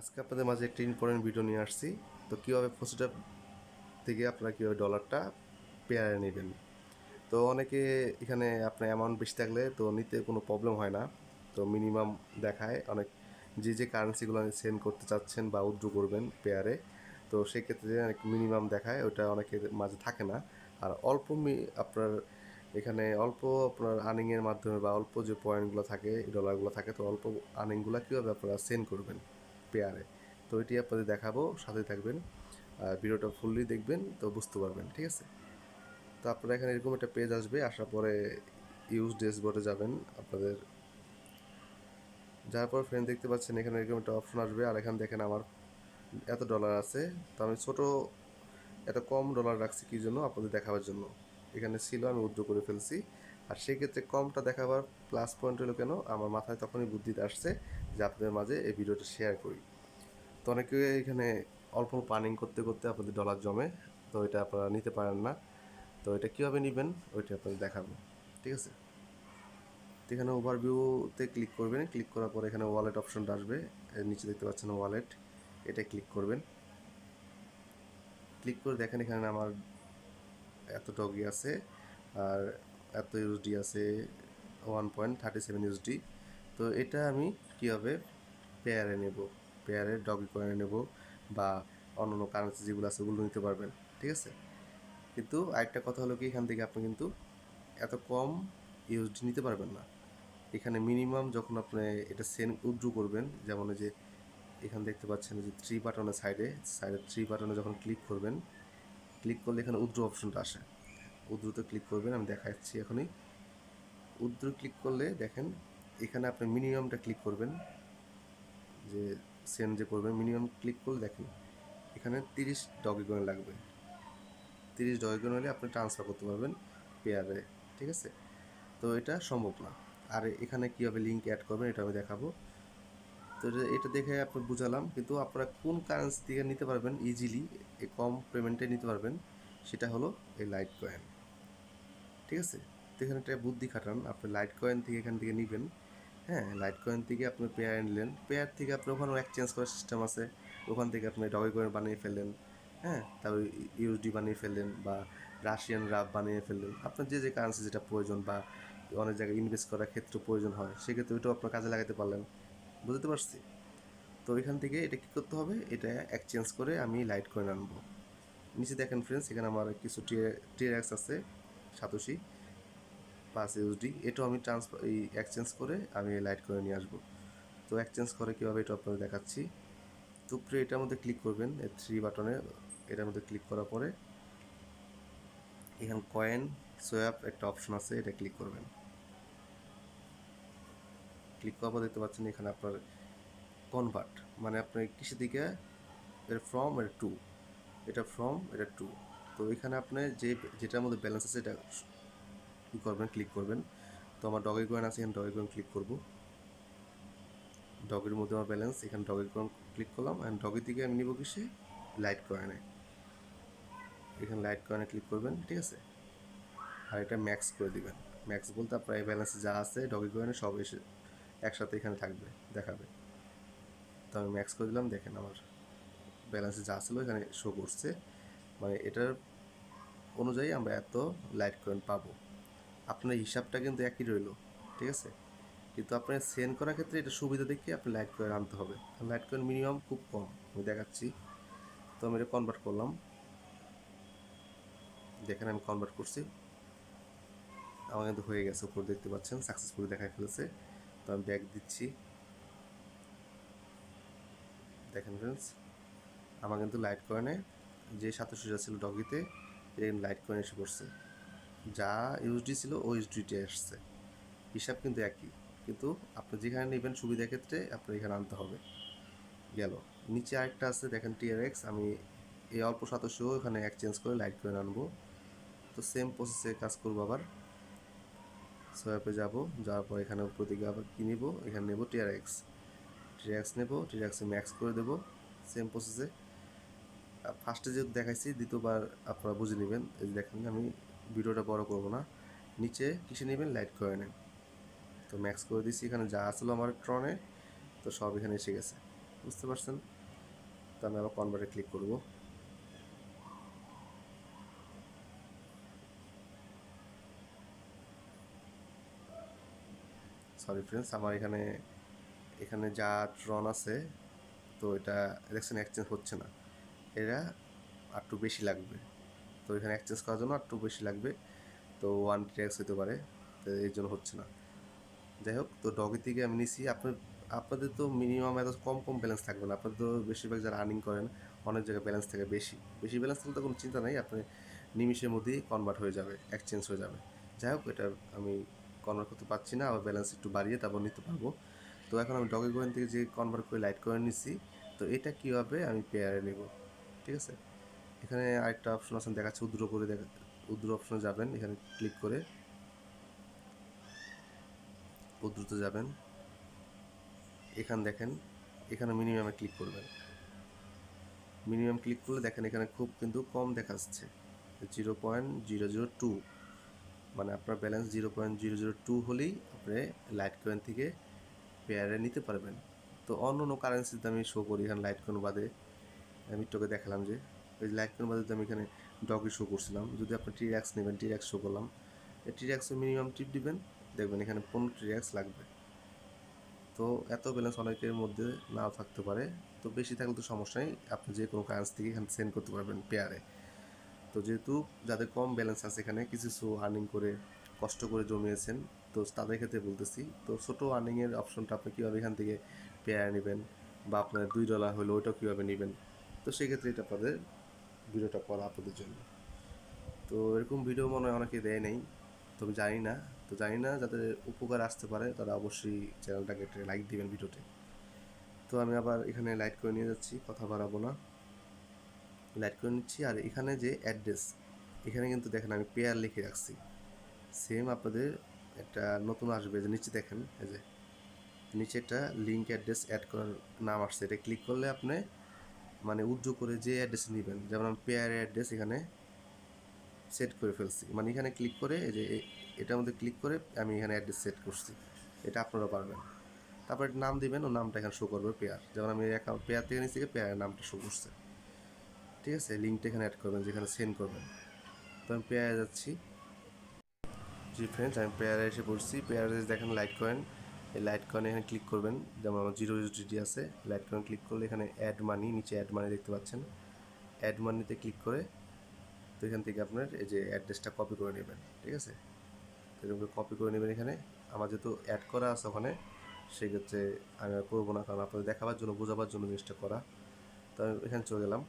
আজকে আপনাদের মাঝে একটা ইম্পর্টেন্ট ভিডিও নিয়ে আসছি। তো কীভাবে ফসিটা থেকে আপনারা কীভাবে ডলারটা পেয়ারে নেবেন। তো অনেকে এখানে আপনার অ্যামাউন্ট বেশি থাকলে তো নিতে কোনো প্রবলেম হয় না। তো মিনিমাম দেখায় অনেক যে কারেন্সিগুলো সেন্ড করতে চাচ্ছেন বা উইথড্র করবেন পেয়ারে, তো সেক্ষেত্রে অনেক মিনিমাম দেখায়, ওটা অনেকের মাঝে থাকে না। আর অল্প আপনার এখানে অল্প আপনার আর্নিংয়ের মাধ্যমে বা অল্প যে পয়েন্টগুলো থাকে, ডলারগুলো থাকে, তো অল্প আর্নিংগুলো কীভাবে আপনারা সেন্ড করবেন পেয়ারে, তো এটি আপনাদের দেখাবো, সাথে থাকবেন আর ভিডিওটা ফুললি দেখবেন, তো বুঝতে পারবেন। ঠিক আছে? তো আপনারা এখানে এরকম একটা পেজ আসবে, আসার পরে ইউজ ড্যাশবোর্ডে যাবেন। আপনাদের যাওয়ার পর ফ্রেন্ড দেখতে পাচ্ছেন এখানে এরকম একটা অপশন আসবে, আর এখানে দেখেন আমার এত ডলার আছে। তো আমি এত কম ডলার রাখছি কী জন্য? আপনাদের দেখাবার জন্য। এখানে ছিল, আমি উইথড্র করে ফেলছি। আর সেক্ষেত্রে কমটা দেখাবার প্লাস পয়েন্ট হলো কেন, আমার মাথায় তখনই বুদ্ধিতে আসছে যে আপনাদের মাঝে এই ভিডিওটা শেয়ার করি। তো অনেকে এখানে অল্প পার্নিং করতে করতে আপনাদের ডলার জমে, তো এটা আপনারা নিতে পারেন না। তো এটা কীভাবে নেবেন ওইটা আপনাদের দেখাবো। ঠিক আছে? তো এখানে ওভারভিউতে ক্লিক করবেন, ক্লিক করার পর এখানে ওয়ালেট অপশনটা আসবে, এর নিচে দেখতে পাচ্ছেন ওয়ালেট, এটা ক্লিক করবেন। ক্লিক করে দেখেন এখানে আমার এত ডগি আছে, আর এত ইউএসডি আছে, 1.37 ইউএসডি। তো এটা আমি কীভাবে পেয়ারে নেব, পেয়ারে ডগি কয়েনে নেব বা অন্য কারেন্সি যেগুলো আছে ওগুলো নিতে পারবেন। ঠিক আছে? কিন্তু আরেকটা কথা হলো কি, এখান থেকে আপনি কিন্তু এত কম ইউএসডি নিতে পারবেন না। এখানে মিনিমাম যখন আপনি এটা সেন্ড উইথড্র করবেন, যেমন যে এখানে দেখতে পাচ্ছেন যে থ্রি বাটনের সাইডে থ্রি বাটনে যখন ক্লিক করবেন, ক্লিক করলে এখানে উইথড্র অপশনটা আসে। উইথড্রতে ক্লিক করবেন, আমি দেখাচ্ছি এখনই। উইথড্র ক্লিক করলে দেখেন এখানে আপনি মিনিমামটা ক্লিক করবেন, যে সেন্ড যে করবেন মিনিমাম ক্লিক করলে দেখেন এখানে 30 ডগি কয়েন লাগবে। 30 ডগি কয়েন হলে আপনি ট্রান্সফার করতে পারবেন পেয়ারে। ঠিক আছে? তো এটা সম্ভব না। আর এখানে কীভাবে লিঙ্ক অ্যাড করবেন এটা আমি দেখাবো। তো এটা দেখে আপনি বুঝালাম, কিন্তু আপনারা কোন কারেন্সি থেকে নিতে পারবেন ইজিলি, এই কম পেমেন্টে নিতে পারবেন, সেটা হলো এই লাইট কয়েন। ঠিক আছে? তো এখানে একটা বুদ্ধি খাটান, আপনি লাইট কয়েন থেকে এখান থেকে নেবেন। হ্যাঁ, লাইট কয়েন থেকে আপনি পেয়ার নিলেন, পেয়ার থেকে আপনি ওখানেও এক্সচেঞ্জ করার সিস্টেম আছে, ওখান থেকে আপনি ডগি কয়েন বানিয়ে ফেললেন। হ্যাঁ, তারপর ইউএসডি বানিয়ে ফেললেন বা রাশিয়ান রাব বানিয়ে ফেললেন। আপনার যে কারেন্সি যেটা প্রয়োজন বা অনেক জায়গায় ইনভেস্ট করার ক্ষেত্রে প্রয়োজন হয়, সেক্ষেত্রে ওইটাও আপনার কাজে লাগাতে পারলেন। বুঝতে পারছি? তো এখান থেকে এটা কী করতে হবে, এটা এক্সচেঞ্জ করে আমি লাইট কয়েন আনবো। নিচে দেখেন ফ্রেন্ডস, এখানে আমার কিছু টিআরএক্স আছে, সাতোশি 5 ইউএসডি, এটাও আমি এক্সচেঞ্জ করে আমি লাইট করে নিয়ে আসবো। তো এক্সচেঞ্জ করে কীভাবে এটা আপনাদের দেখাচ্ছি। তো উপরে এটার মধ্যে ক্লিক করবেন, এই থ্রি বাটনে, এটার মধ্যে ক্লিক করার পরে এখানে কয়েন সোয়াপ একটা অপশন আছে, এটা ক্লিক করবেন। ক্লিক করার পর দেখতে পাচ্ছেন এখানে আপনার কনভার্ট, মানে আপনার কিসে দিকে, এর ফ্রম এর টু, এটা ফ্রম এটা টু। তো এখানে আপনি যেটার মধ্যে ব্যালেন্স আছে এটা কী করবেন, ক্লিক করবেন। তো আমার ডগি কয়েন আছে, এখানে ডগি কয়েন ক্লিক করবো। ডগের মধ্যে আমার ব্যালেন্স, এখানে ডগের কয়েন ক্লিক করলাম, অ্যান্ড ডগের থেকে আমি নিব কিসে, লাইট কয়েনে। এখানে লাইট কয়েনে ক্লিক করবেন। ঠিক আছে? আর এটা ম্যাক্স করে দিবেন। ম্যাক্স বলতে আপনার এই ব্যালেন্সে যা আছে ডগি কয়েনে সব এসে একসাথে এখানে থাকবে, দেখাবে। তো আমি ম্যাক্স করে দিলাম, দেখেন আমার ব্যালেন্সে যা ছিল এখানে শো করছে, মানে এটার অনুযায়ী আমরা এত লাইট কয়েন পাবো। আপনার হিসাবটা কিন্তু একই রইল। ঠিক আছে? কিন্তু আপনার সেন্ড করার ক্ষেত্রে এটা সুবিধা দেখে আপনি লাইট কয়েন আনতে হবে। লাইট কয়েন মিনিমাম খুব কম, আমি দেখাচ্ছি। তো আমি এটা কনভার্ট করলাম, দেখেন আমি কনভার্ট করছি, আমার কিন্তু হয়ে গেছে, উপর দেখতে পাচ্ছেন সাকসেসফুলি দেখাই ফেলেছে। তো আমি ব্যাক দিচ্ছি, দেখেন ফ্রেন্ডস আমার কিন্তু লাইট কয়েনে যে 87 ছিল ডগিতে, এটা লাইট কয়েন এসে পড়ছে, যা ইউএসডি ছিল ওই ইউএসডিটি আসছে। হিসাব কিন্তু একই, কিন্তু আপনি যেখানে নেবেন সুবিধার ক্ষেত্রে আপনার এখানে আনতে হবে। গেল। নিচে আরেকটা আছে দেখেন টিআরএক্স, আমি এই অল্প 700 এখানে এক্সচেঞ্জ করে লাইট কয়েন আনবো। তো সেম প্রসেসে কাজ করবো আবার। সোয়াপে যাব, যাওয়ার পর এখানে উপর দিকে আবার কী নেব, এখানে নেব টিআরএক্স নেব, টিআরএক্সে ম্যাক্স করে দেবো। সেম প্রসেসে ফার্স্টে যেহেতু দেখাইছি, দ্বিতীয়বার আপনারা বুঝে নেবেন। এই দেখেন আমি ভিডিওটা বড় করবো না, নিচে কিসে নেবেন, লাইট কয়েনে। তো ম্যাক্স করে দিচ্ছি, এখানে যা আসলো আমার ট্রনে তো সব এখানে এসে গেছে। বুঝতে পারছেন? তো আমি আবার কনভার্টে ক্লিক করব। সরি ফ্রেন্ডস, আমার এখানে এখানে যা ট্রন আছে, তো এটা দেখছেন এক্সচেঞ্জ হচ্ছে না, এরা আর একটু বেশি লাগবে। তো এখানে এক্সচেঞ্জ করার জন্য আর একটু বেশি লাগবে, তো 1 ট্যাক্স হতে পারে, তো এই জন্য হচ্ছে না। যাই হোক, তো ডগি থেকে আমি নিছি। আপনাদের তো মিনিমাম এত কম কম ব্যালেন্স থাকবে না, আপনাদের তো বেশিরভাগ যারা আর্নিং করেন অনেক জায়গায় ব্যালেন্স থাকে বেশি বেশি ব্যালেন্স থাকলে তো কোনো চিন্তা নেই, আপনি নিমিষের মধ্যেই কনভার্ট হয়ে যাবে, এক্সচেঞ্জ হয়ে যাবে। যাই হোক, এটা আমি কনভার্ট করতে পারছি না, আবার ব্যালেন্স একটু বাড়িয়ে তারপর নিতে পারবো। তো এখন আমি ডগি কয়েন থেকে যে কনভার্ট করে লাইট কয়েন নিচ্ছি, তো এটা কীভাবে আমি পেয়ারে নেব, ঠিক আছে? এখানে আরেকটা অপশন আছে দেখাচ্ছে, উদ্র করে উদ্র অপশনে যাবেন, এখানে ক্লিক করে উদ্রতে যাবেন। এখানে দেখেন, এখানে মিনিমামে ক্লিক করবেন। মিনিমাম ক্লিক করলে দেখেন এখানে খুব কিন্তু কম দেখাচ্ছে, 0.002, মানে আপনার ব্যালেন্স 0.002 হলেই আপনি লাইট কয়েন থেকে পেয়ারে নিতে পারবেন। তো অন্য অন্য কারেন্সিতে আমি শো করি, এখানে লাইট কয়েন বাদে আমি তোকে দেখালাম যে ওই লাইট কয়েন বাদে আমি এখানে ডগি শো করছিলাম। যদি আপনি টিরেক্স নেবেন, টিরেক্স শো করলাম, এই টিরেক্সে মিনিমাম টিপ দিবেন, দেখবেন এখানে 15 টিরেক্স লাগবে। তো এত ব্যালেন্স অনেকের মধ্যে নাও থাকতে পারে, তো বেশি থাকলে তো সমস্যা নেই, আপনি যে কোনো কারেন্সি থেকে এখানে সেন্ড করতে পারবেন পেয়ারে। তো যেহেতু যাদের কম ব্যালেন্স আছে, এখানে কিছু আর্নিং করে কষ্ট করে জমিয়েছেন, তো তাদের ক্ষেত্রে বলতেছি। তো ছোটো আর্নিংয়ের অপশনটা আপনি কীভাবে এখান থেকে পেয়ারে নেবেন, বা আপনার $2 হলো ওইটাও কীভাবে নেবেন, তো সেক্ষেত্রে এটা আপনাদের ভিডিওটা করা আপনাদের জন্য। তো এরকম ভিডিও মনে হয় অনেকে দেয় নেই, তো আমি জানি না। তো জানি না, যাদের উপকার আসতে পারে তারা অবশ্যই চ্যানেলটাকে একটা লাইক দিবেন ভিডিওতে। তো আমি আবার এখানে লাইট করে নিয়ে যাচ্ছি, কথা বাড়াবো না, লাইট করে নিচ্ছি। আর এখানে যে অ্যাড্রেস, এখানে কিন্তু দেখেন আমি পেয়ার লিখে রাখছি, সেম আপনাদের একটা নতুন আসবে, যে নিচে দেখেন, এই যে নিচে একটা লিঙ্ক অ্যাড্রেস অ্যাড করার নাম আসছে, এটা ক্লিক করলে আপনি মানে উজ্জ্ব করে যে অ্যাড্রেস নেবেন, যেমন আমি পেয়ার অ্যাড্রেস এখানে সেট করে ফেলছি, মানে এখানে ক্লিক করে এই যে এটার মধ্যে ক্লিক করে আমি এখানে অ্যাড্রেস সেট করছি, এটা আপনারা পারবেন। তারপর নাম দিবেন, ও নামটা এখানে শো করবে পেয়ার, যেমন আমি অ্যাকাউন্ট পেয়ার থেকে নিচ্ছি, পেয়ারের নামটা শো করছে, ঠিক আছে? লিঙ্কটা এখানে অ্যাড করবেন, যেখানে সেন্ড করবেন। তো আমি পেয়ারে যাচ্ছি। জি ফ্রেন্ডস, আমি পেয়ারে এসে পড়ছি। পেয়ারে দেখেন লাইট কয়েন, এই লাইট কয়েন এখানে ক্লিক করবেন, যেমন আমার 0 আছে, লাইট কয়েন ক্লিক করলে এখানে অ্যাড মানি, নিচে অ্যাড মানি দেখতে পাচ্ছেন, অ্যাড মানিতে ক্লিক করে তো এখান থেকে আপনার এই যে অ্যাড্রেসটা কপি করে নেবেন, ঠিক আছে? এরকম কপি করে নেবেন। এখানে আমার যেহেতু অ্যাড করা আছে ওখানে, সেক্ষেত্রে আমি আর করবো না, কারণ আপনাদের দেখাবার জন্য, বোঝাবার জন্য জিনিসটা করা। তো আমি এখানে চলে গেলাম।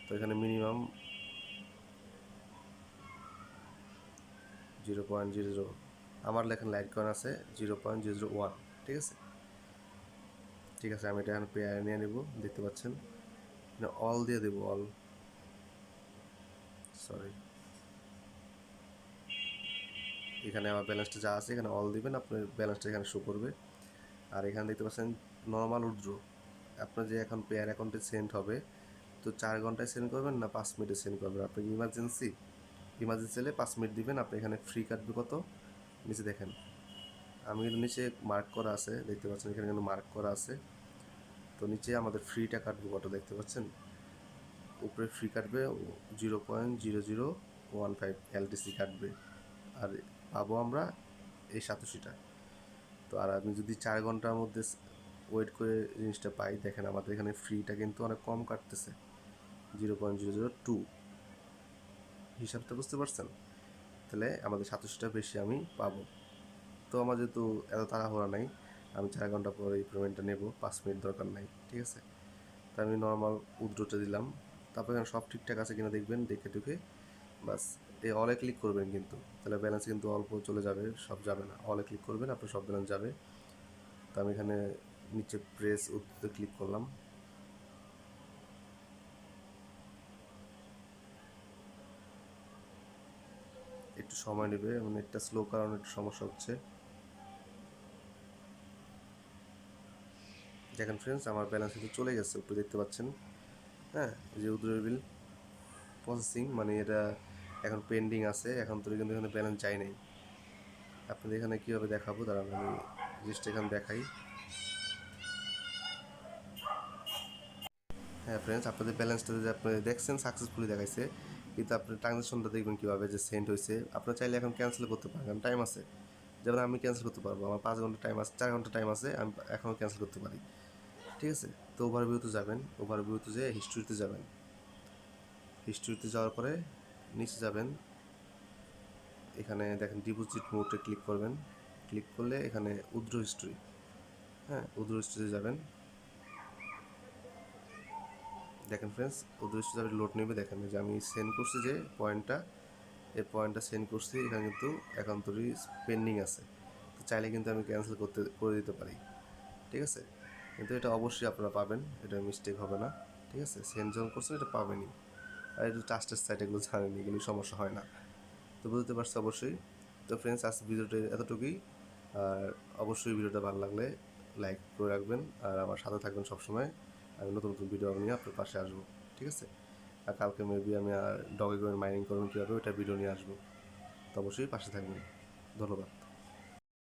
তো এখানে মিনিমাম 0.00 আমার লেখান লাইট কয়েন আছে 0.001, ঠিক আছে? ঠিক আছে, আমি এটা এখন পেয়ারে নিয়ে নেব, দেখতে পাচ্ছেন অল দিয়ে দেবো, অল, সরি, এখানে আমার ব্যালেন্সটা যা আছে এখানে অল দিবেন, আপনার ব্যালেন্সটা এখানে শো করবে। আর এখানে দেখতে পাচ্ছেন নর্মাল উইথড্র, আপনার যে এখন পেয়ার অ্যাকাউন্টে সেন্ড হবে, তো 4 ঘন্টায় সেন্ড করবেন না 5 মিনিটে সেন্ড করবেন, আপনার ইমার্জেন্সি হলে 5 মিনিট দিবেন, আপনি এখানে ফ্রি কাটবে কত, নিচে দেখেন, আমি কিন্তু নিচে মার্ক করা আছে, দেখতে পাচ্ছেন এখানে কিন্তু মার্ক করা আছে। তো নিচে আমাদের ফ্রিটা কাটবে কত দেখতে পাচ্ছেন, উপরে ফ্রি কাটবে 0.0015 এলটিসি কাটবে, আর পাবো আমরা এই 87টা। তো আর আমি যদি 4 ঘন্টার মধ্যে ওয়েট করে জিনিসটা পাই, দেখেন আমাদের এখানে ফ্রিটা কিন্তু অনেক কম কাটতেছে, 0.002, হিসাবটা বুঝতে পারছেন? তাহলে আমাদের 87টা বেশি আমি পাবো। তো আমার যেহেতু এত তাড়াহুড়া নাই, আমি 4 ঘন্টা পরে এই পেমেন্টটা নেব, 5 মিনিট দরকার নাই, ঠিক আছে? তো আমি নর্মাল উইথড্রটা দিলাম, তারপর এখানে সব ঠিকঠাক আছে কিনা দেখবেন, দেখে টুকে বাস এই অলে ক্লিক করবেন, কিন্তু তাহলে ব্যালেন্স কিন্তু অল্প চলে যাবে, সব যাবে না, অলে ক্লিক করবেন, আপনার সব ব্যালেন্স যাবে। তো আমি এখানে নিচে প্রেস উইথড্রোতে ক্লিক করলাম। একটু সময় নেবে, মানে একটা স্লো কারণে একটু সমস্যা হচ্ছে। দেখেন ফ্রেন্ডস, আমার ব্যালেন্স কিন্তু চলে গেছে, উপরে দেখতে পাচ্ছেন, হ্যাঁ, এই যে উইথড্র বিল প্রসেসিং, মানে এটা এখন পেন্ডিং আছে, এখন তো কিন্তু এখানে ব্যালেন্স যায় নাই। আপনাদের এখানে কীভাবে দেখাবো, দাঁড়ান আমি জিনিসটা এখানে দেখাই। হ্যাঁ ফ্রেন্ডস, আপনাদের ব্যালেন্সটা যে আপনি দেখছেন সাকসেসফুলি দেখাইছে, কিন্তু আপনার ট্রানজ্যাকশনটা দেখবেন কীভাবে যে সেন্ড হয়েছে। আপনার চাইলে এখন ক্যান্সেল করতে পারেন, কারণ টাইম আছে। যেমন আমি ক্যান্সেল করতে পারবো, আমার 5 ঘন্টা টাইম আছে, 4 ঘন্টা টাইম আছে, আমি এখনও ক্যান্সেল করতে পারি। ঠিক আছে, তো ওভারভিউতে যাবেন, ওভারভিউতে যেয়ে হিস্ট্রিতে যাবেন। হিস্ট্রিতে যাওয়ার পরে নিচে যাবেন, এখানে দেখেন ডিপোজিট মোডে ক্লিক করবেন। ক্লিক করলে এখানে উইথড্র হিস্ট্রি, হ্যাঁ উইথড্র হিস্ট্রিতে যাবেন। দেখেন ফ্রেন্ডস, উইথড্র হিস্ট্রি যাবে, লোড নেবে। দেখেন যে আমি সেন্ড করছি যে পয়েন্টটা, এই পয়েন্টটা সেন্ড করছি, এখানে কিন্তু অ্যাকাউন্টটি পেন্ডিং আছে। তো চাইলে কিন্তু আমি ক্যান্সেল করে দিতে পারি। ঠিক আছে, কিন্তু এটা অবশ্যই আপনারা পাবেন, এটা মিস্টেক হবে না। ঠিক আছে, সেন্ড যখন করছেন এটা পাবেনই। আর একটু ট্রাস্টেড সাইট, এগুলো জানেন, এগুলো সমস্যা হয় না। তো বুঝতে পারছি অবশ্যই। তো ফ্রেন্ডস, আজ ভিডিওটা এতটুকুই। আর অবশ্যই ভিডিওটা ভালো লাগলে লাইক করে রাখবেন, আর আমার সাথে থাকবেন সবসময়। আমি নতুন নতুন ভিডিও নিয়ে আপনার পাশে আসবো। ঠিক আছে, আর কালকে মেবি আমি আর ডগে কয়েন মাইনিং করবেন কীভাবে ওইটা ভিডিও নিয়ে আসবো। তো অবশ্যই পাশে থাকবেন। ধন্যবাদ।